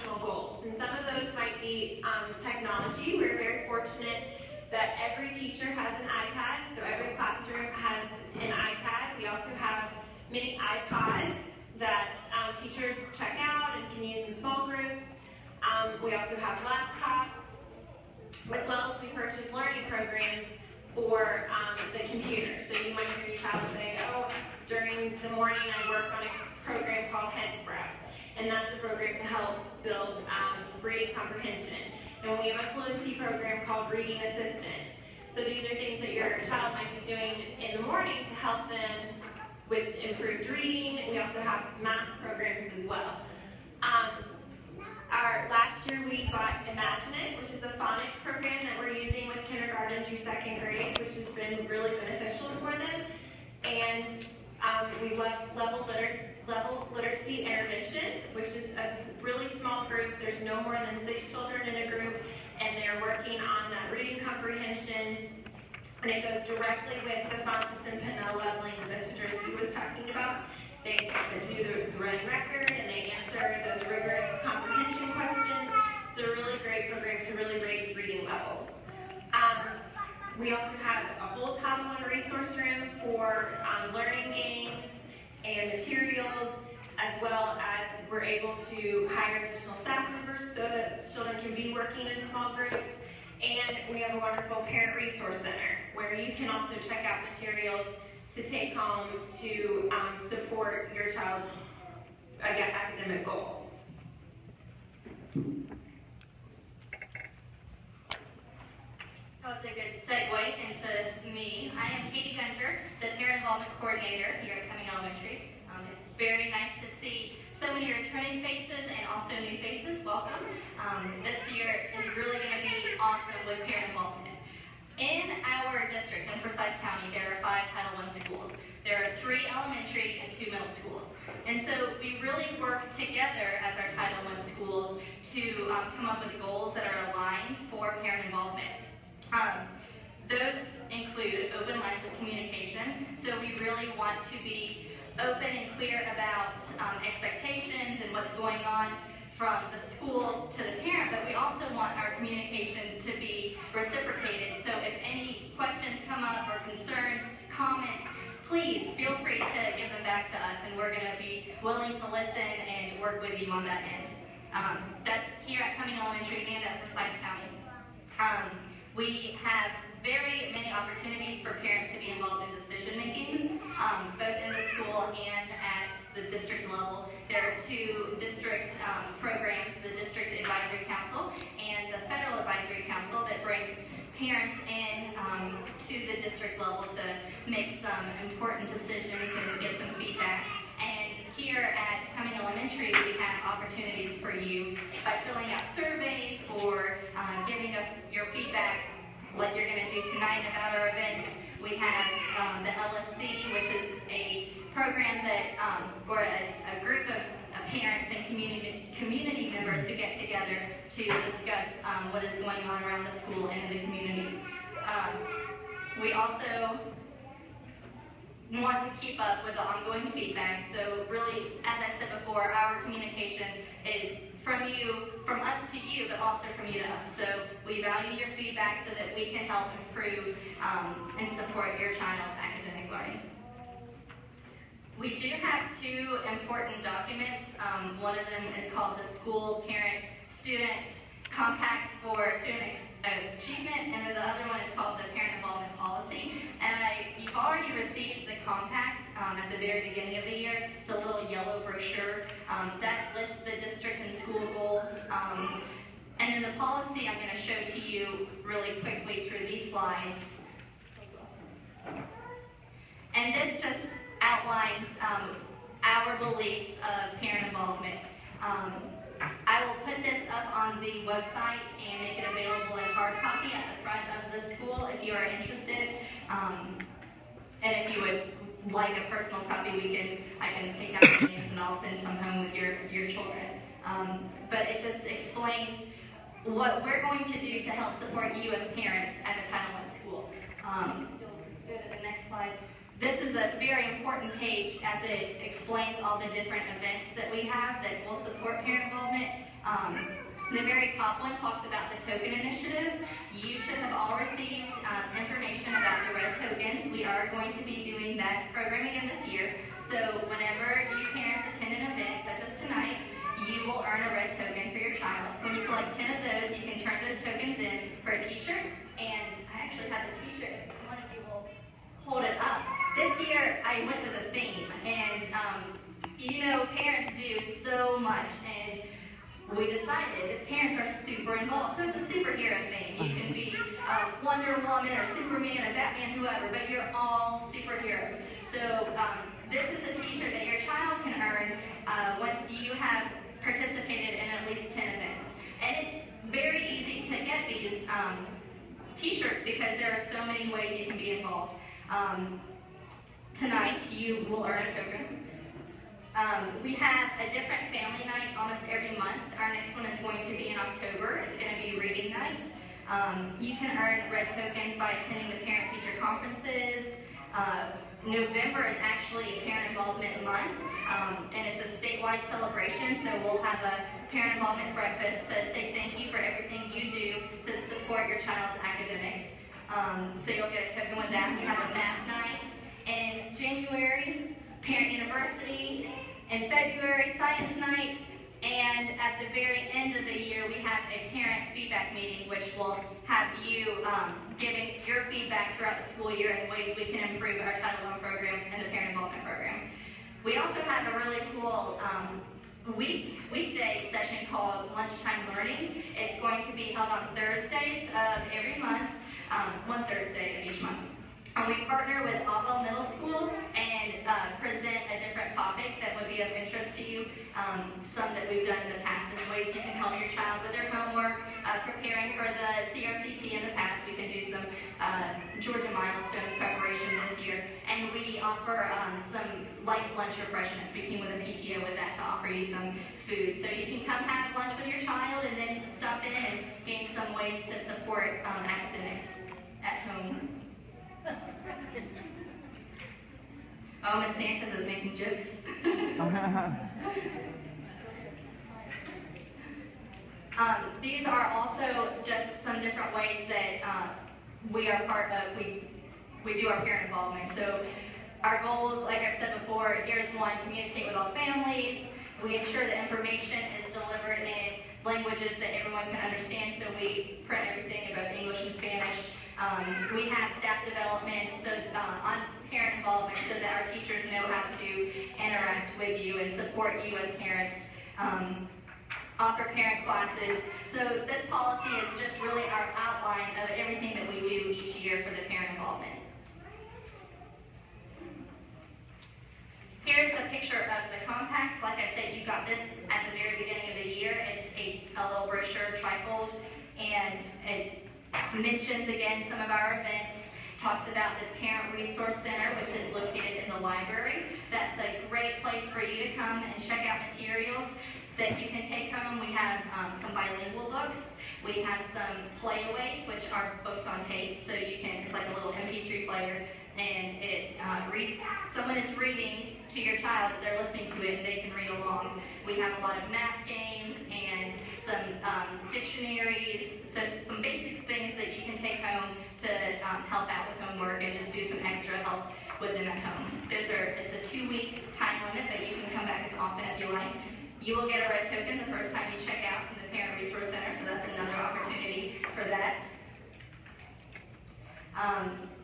instructional goals. And some of those might be technology. We're very fortunate that every teacher has an iPad, so every classroom has an iPad. We also have many iPods that teachers check out and can use in small groups. We also have laptops, as well as we purchase learning programs for the computer. So you might hear your child say, oh, during the morning I work on a program called Headsprout, and that's a program to help build reading comprehension. And we have a fluency program called Reading Assistant. So these are things that your child might be doing in the morning to help them with improved reading. We also have math programs as well. Last year we bought Imagine It, which is a phonics program that we're using with kindergarten through second grade, which has been really beneficial for them. And we love Level Literacy Intervention, which is a really small group. There's no more than 6 children in a group, and they're working on that reading comprehension. And it goes directly with the Fountas and Pinnell leveling that Ms. Podrusky was talking about. They do the running record, and they answer those rigorous comprehension questions. It's a really great program to really raise reading levels. We also have a whole Title I resource room for learning games and materials, as well as we're able to hire additional staff members so that children can be working in small groups. And we have a wonderful Parent Resource Center where you can also check out materials to take home to support your child's academic goals. That was a good segue into me. I am Katie Gunter, the Parent Involvement Coordinator here at Cumming Elementary. It's very nice to see so many returning faces and also new faces. Welcome. This year is really going to be awesome with parent involvement. In our district, in Forsyth County, there are 5 Title I schools. There are 3 elementary and 2 middle schools. And so we really work together as our Title I schools to come up with goals that are aligned for parent involvement. Those include open lines of communication. So we really want to be open and clear about expectations and what's going on from the school to the parent, but we also want our communication to be reciprocated. So if any questions come up or concerns, comments, please feel free to give them back to us, and we're going to be willing to listen and work with you on that end. That's here at Cumming Elementary and at Forsyth County. We have very many opportunities for parents to be involved in decision making, both in the school and at the district level. There are 2 district programs, the District Advisory Council and the Federal Advisory Council, that brings parents in to the district level to make some important decisions and get some feedback. And here at Cumming Elementary, we have opportunities for you by filling out surveys or giving us your feedback, like you're going to do tonight about our events. We have the LSC, which is a program that, or a group of parents and community members who get together to discuss what is going on around the school and in the community. We also want to keep up with the ongoing feedback. So really, as I said before, our communication is from us to you, but also from you to us. So we value your feedback so that we can help improve and support your child's academic learning. We do have 2 important documents. One of them is called the School Parent Student Compact for Student Achievement, and then the other one is called the Parent Involvement Policy. And you've already received the compact at the very beginning of the year. It's a little yellow brochure that lists the district and school goals. And then the policy I'm going to show to you really quickly through these slides. And this just outlines our beliefs of parent involvement. I will put this up on the website and make it available in hard copy at the front of the school if you are interested. And if you would like a personal copy, I can take down the names and I'll send some home with your children. But it just explains what we're going to do to help support you as parents at a Title I school. Go to the next slide. This is a very important page as it explains all the different events that we have that will support parent involvement. The very top one talks about the token initiative. You should have all received information about the red tokens. We are going to be doing that program again this year. So whenever you parents attend an event such as tonight, you will earn a red token for your child. When you collect 10 of those, you can turn those tokens in for a t-shirt. And I actually have the t-shirt. One of you will hold it up. This year, I went with a theme. And you know, parents do so much. And we decided that parents are super involved. So it's a superhero thing. You can be Wonder Woman or Superman or Batman, whoever, but you're all superheroes. So this is a t-shirt that your child can earn once you have participated in at least 10 events. And it's very easy to get these t-shirts because there are so many ways you can be involved. Tonight, you will earn a token. We have a different family night almost every month. Our next one is going to be in October. It's going to be reading night. You can earn red tokens by attending the parent-teacher conferences. November is actually parent involvement month, and it's a statewide celebration, so we'll have a parent involvement breakfast to say thank you for everything you do to support your child's academics. So you'll get a token with that. We have a math night in January, parent university in February, science night, and at the very end of the year, we have a parent feedback meeting, which will have you giving your feedback throughout the school year and ways we can improve our Title I program and the parent involvement program. We also have a really cool weekday session called Lunchtime Learning. It's going to be held on Thursdays of every month, one Thursday of each month. We partner with Otwell Middle School and present a different topic that would be of interest to you. Some that we've done in the past is ways you can help your child with their homework, preparing for the CRCT in the past. We can do some Georgia milestones preparation this year. And we offer some light lunch refreshments. We team with a PTO with that to offer you some food. So you can come have lunch with your child and then stop in and gain some ways to support academics at home. Oh, Ms. Sanchez is making jokes. These are also just some different ways that we are part of, we do our parent involvement. So our goals, like I said before, here's one: communicate with all families. We ensure that information is delivered in languages that everyone can understand, so we print everything in both English and Spanish. We have staff development so on parent involvement so that our teachers know how to interact with you and support you as parents. Offer parent classes. So this policy is just really our outline of everything that we do each year for the parent involvement. Here's a picture of the compact. Like I said, you got this at the very beginning of the year. It's a little brochure trifold, and it mentions again some of our events, talks about the Parent Resource Center, which is located in the library. That's a great place for you to come and check out materials that you can take home. We have some bilingual books. We have some playaways, which are books on tape, so you can, it's like a little MP3 player, and it reads, someone is reading to your child as they're listening to it, and they can read along. We have a lot of math games and some dictionaries, so some basic things that you can take home to help out with homework and just do some extra help with them at home. It's a 2-week time limit, but you can come back as often as you like. You will get a red token the first time you check out from the Parent Resource Center, so that's another opportunity for that.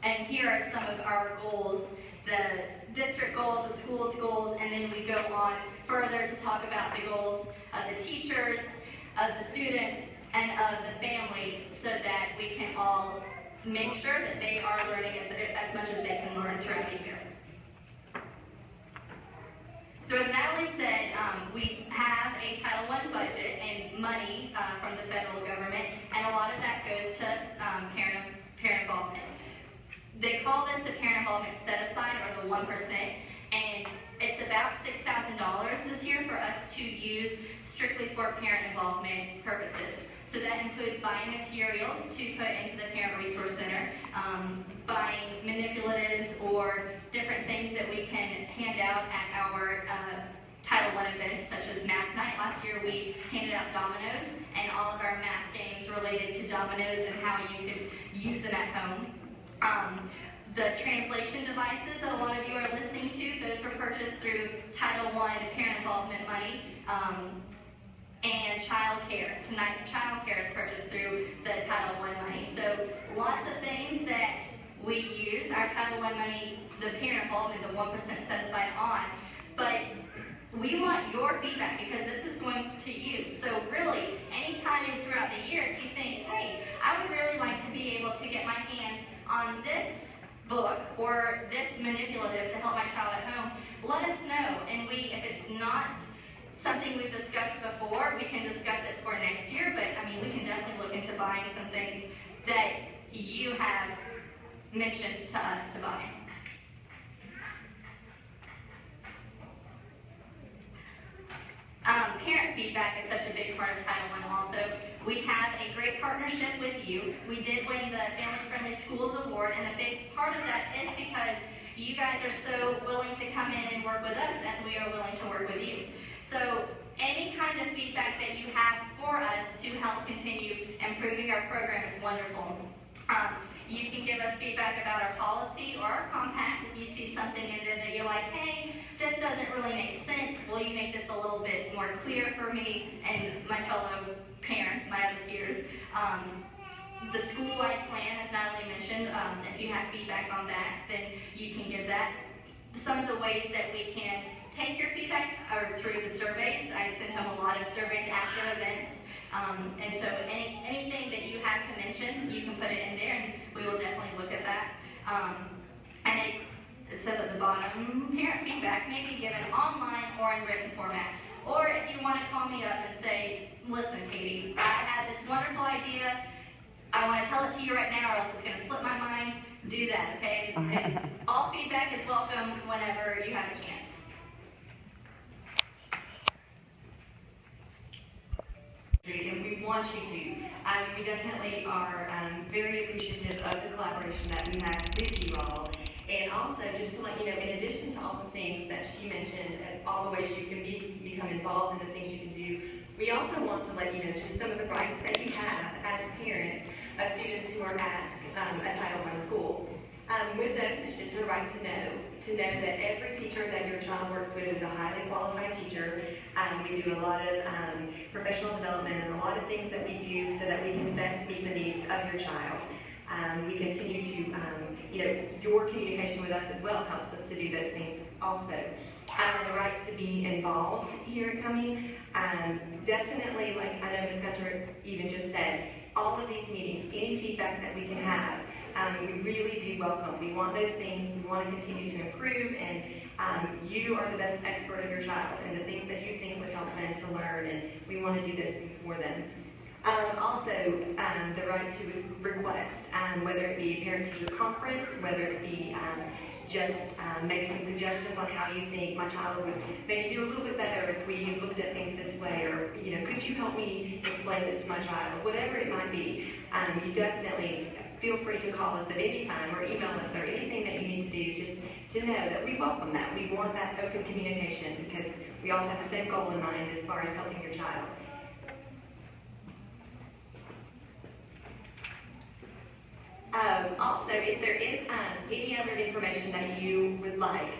And here are some of our goals, the district goals, the school's goals, and then we go on further to talk about the goals of the teachers, of the students, and of the families, so that we can all make sure that they are learning as much as they can learn throughout the year. So as Natalie said, we have a Title I budget and money from the federal government, and a lot of that goes to parent involvement. They call this the parent involvement set aside, or the 1%, and it's about $6,000 this year for us to use strictly for parent involvement purposes. So that includes buying materials to put into the Parent Resource Center, buying manipulatives or different things that we can hand out at our Title I events, such as Math Night. Last year we handed out dominoes and all of our math games related to dominoes and how you could use them at home. The translation devices that a lot of you are listening to, those were purchased through Title I parent involvement money. And child care. Tonight's child care is purchased through the Title I money. So lots of things that we use our Title I money, the parent involvement, the 1% set aside on. But we want your feedback because this is going to you. So really, anytime throughout the year, if you think, hey, I would really like to be able to get my hands on this book or this manipulative to help my child at home, let us know. And if it's not something we've discussed before, we can discuss it for next year, but I mean, we can definitely look into buying some things that you have mentioned to us to buy. Parent feedback is such a big part of Title I also. We have a great partnership with you. We did win the Family Friendly Schools Award, and a big part of that is because you guys are so willing to come in and work with us as we are willing to work with you. So any kind of feedback that you have for us to help continue improving our program is wonderful. You can give us feedback about our policy or our compact. If you see something in there that you're like, hey, this doesn't really make sense, will you make this a little bit more clear for me and my fellow parents, my other peers? The school-wide plan, as Natalie mentioned, if you have feedback on that, then you can give that. Some of the ways that we can take your feedback are through the surveys. I send home a lot of surveys after events. And so anything that you have to mention, you can put it in there, and we will definitely look at that. And it says at the bottom, parent feedback may be given online or in written format. Or if you want to call me up and say, listen, Katie, I have this wonderful idea. I want to tell it to you right now, or else it's going to slip my mind. Do that, okay? And all feedback is welcome whenever you have a chance. And we want you to. We definitely are very appreciative of the collaboration that we have with you all. And also, just to let you know, in addition to all the things that she mentioned, and all the ways you can become involved in the things you can do, we also want to let you know just some of the rights that you have as parents of students who are at a Title I school. With those, it's just a right to know that every teacher that your child works with is a highly qualified teacher. We do a lot of professional development and a lot of things that we do so that we can best meet the needs of your child. We continue to, your communication with us as well helps us to do those things also. The right to be involved here at Cumming, definitely, like I know Ms. Gunter even just said, all of these meetings, any feedback that we can have, we really do welcome. We want those things. We want to continue to improve, and you are the best expert of your child and the things that you think would help them to learn, and we want to do those things for them. Also, the right to request, whether it be a parent-teacher conference, whether it be just maybe some suggestions on how you think my child would maybe do a little bit better if we looked at things this way, or could you help me explain this to my child? Whatever it might be, you definitely feel free to call us at any time or email us or anything that you need to do, just to know that we welcome that. We want that open communication because we all have the same goal in mind as far as helping your child. Also, if there is any other information that you would like,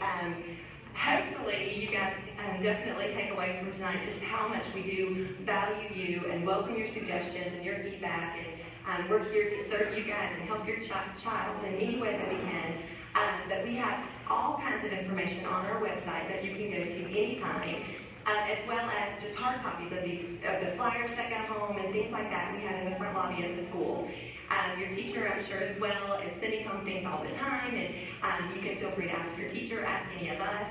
hopefully you guys definitely take away from tonight just how much we do value you and welcome your suggestions and your feedback. And we're here to serve you guys and help your child in any way that we can. That we have all kinds of information on our website that you can go to anytime, as well as just hard copies of the flyers that go home and things like that we have in the front lobby of the school. Your teacher, I'm sure as well, is sending home things all the time, and you can feel free to ask your teacher, ask any of us.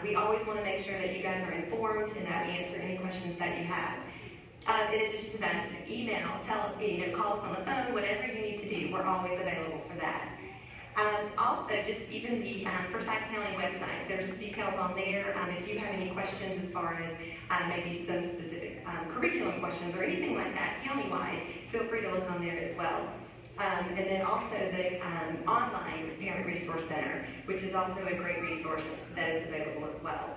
We always want to make sure that you guys are informed and that we answer any questions that you have. In addition to that, email, call us on the phone, whatever you need to do, we're always available for that. Also, just even the Forsyth County website, there's details on there. If you have any questions as far as maybe some specific curriculum questions or anything like that, county-wide, feel free to look on there as well. And then also the online Parent Resource Center, which is also a great resource that is available as well.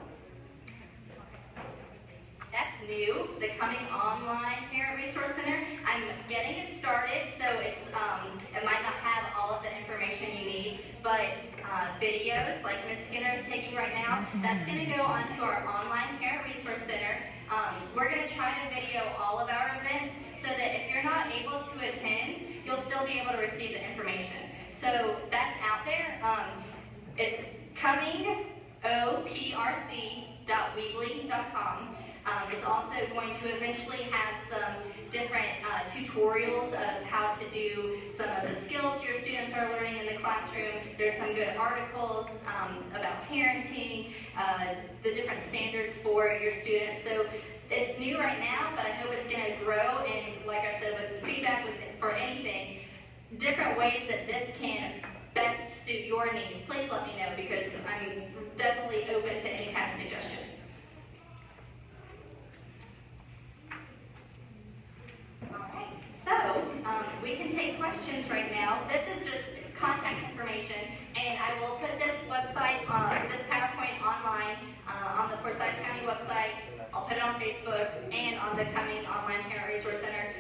That's new. the Coming Online Parent Resource Center. I'm getting it started, so it might not have all of the information you need, but videos like Ms. Skinner is taking right now, that's going to go onto our online Parent Resource Center. We're going to try to video all of our events so that if you're not able to attend, you'll still be able to receive the information. So that's out there. It's comingOPRC.weebly.com. It's also going to eventually have some different tutorials of how to do some of the skills your students are learning in the classroom. There's some good articles about parenting, the different standards for your students. So it's new right now, but I hope it's going to grow. And like I said, with feedback for anything, different ways that this can best suit your needs, please let me know, because I'm definitely open to any kind of suggestions. Alright, so we can take questions right now. This is just contact information, and I will put this website, this PowerPoint online on the Forsyth County website. I'll put it on Facebook and on the Coming Online Parent Resource Center.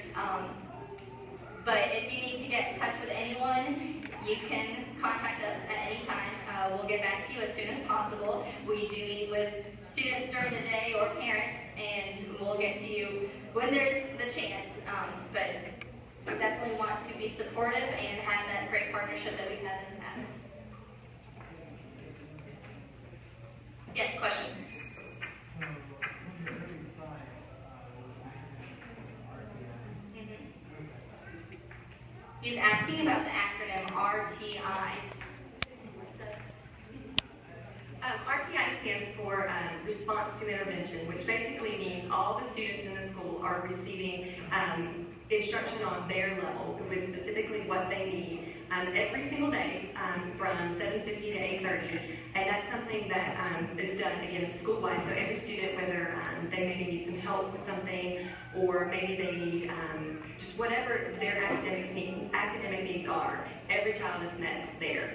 But if you need to get in touch with anyone, you can contact us at any time. We'll get back to you as soon as possible. We do meet with students during the day or parents, and we'll get to you when there's the chance. But we definitely want to be supportive and have that great partnership that we've had in the past. Yes, question? He's asking about the acronym RTI. RTI stands for Response to Intervention, which basically means all the students in the school are receiving instruction on their level with specifically what they need every single day from 7:50 to 8:30. And that's something that is done, again, school-wide. So every student, whether they maybe need some help with something, or maybe they need just whatever their academic needs are, every child is met there.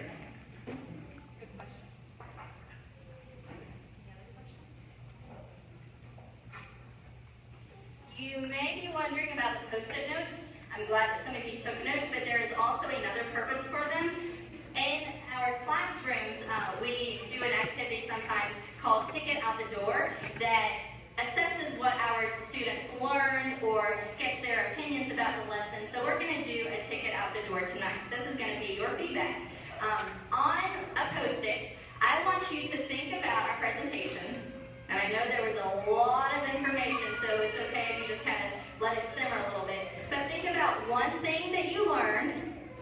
You may be wondering about the Post-it notes. I'm glad that some of you took notes, but there is also another purpose for them. In our classrooms, we do an activity sometimes called Ticket Out the Door that assesses what our students learned or gets their opinions about the lesson. So we're going to do a Ticket Out the Door tonight. This is going to be your feedback. On a Post-it, I want you to think about our presentation. And I know there was a lot of information, so it's okay if you just kind of let it simmer a little bit. But think about one thing that you learned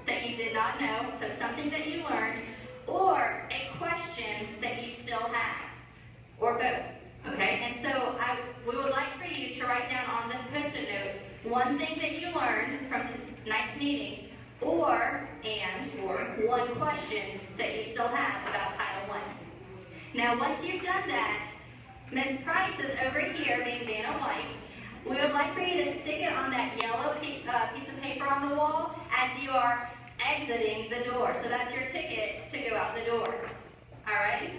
that you did not know, so something that you learned, or a question that you still have, or both, okay? And so we would like for you to write down on this Post-it note one thing that you learned from tonight's meeting, or one question that you still have about Title I. Now, once you've done that, Ms. Price is over here, being Vanna White. We would like for you to stick it on that yellow piece of paper on the wall as you are exiting the door. So that's your ticket to go out the door. All right?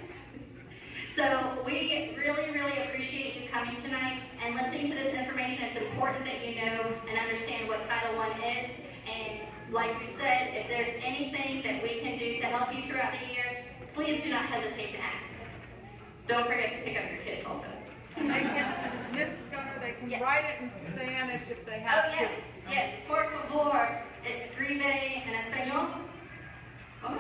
So we really, really appreciate you coming tonight and listening to this information. It's important that you know and understand what Title I is. And like we said, if there's anything that we can do to help you throughout the year, please do not hesitate to ask. Don't forget to pick up your kids also. They can, Miss Gunner, they can Yes. write it in Spanish if they Oh, have yes, to. yes. Por favor, escribe en español. Oh,